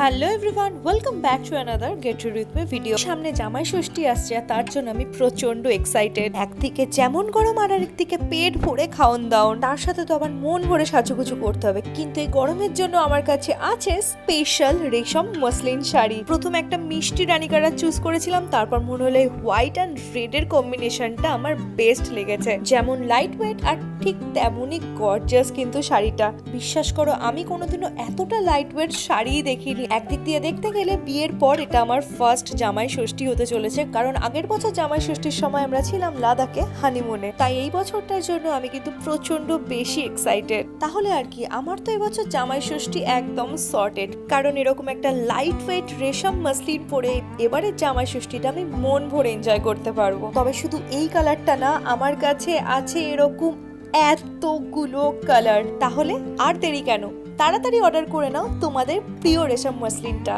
Hello everyone, welcome back to another get ready with my video. সামনে জামাই ষষ্ঠী আসছে আর তার জন্য আমি প্রচন্ড এক্সাইটেড। একদিকে যেমন গরম আর একদিকে পেট ভরে খাওন দাওন, তার সাথে তো আবার মন ভরে সাজুগুজু করতে হবে। কিন্তু এই গরমের জন্য আমার কাছে আছে স্পেশাল রেশম মসলিন শাড়ি। প্রথম একটা মিষ্টি রানী কালার চুজ করেছিলাম, তারপর মনে হলো হোয়াইট অ্যান্ড রেড এর কম্বিনেশনটা আমার বেস্ট লেগেছে। যেমন লাইট ওয়েট আর ঠিক তেমনই গর্জিয়াস কিন্তু শাড়িটা। বিশ্বাস করো, আমি কোনোদিনও এতটা লাইট ওয়েট শাড়ি দেখিনি। একদিক দিয়ে দেখতে গেলে বিয়ের পর এটা আমার ফার্স্ট জামাই ষষ্ঠী হতে চলেছে, কারণ আগের বছর জামাই ষষ্ঠীর সময় আমরা ছিলাম লাদাখে হানিমুনে। তাই এই বছরটার জন্য আমি কিন্তু প্রচন্ড বেশি এক্সাইটেড। তাহলে আর কি, আমার তো এবছর জামাই ষষ্ঠী একদম সর্টেড, কারণ এরকম একটা লাইট ওয়েট রেশম মাসলিন পরে এবারের জামাই ষষ্ঠীটা আমি মন ভরে এনজয় করতে পারবো। তবে শুধু এই কালারটা না, আমার কাছে আছে এরকম এতগুলো কালার। তাহলে আর দেরি কেন, তাড়াতাড়ি অর্ডার করে নাও তোমাদের প্রিয় রেশম মসলিনটা।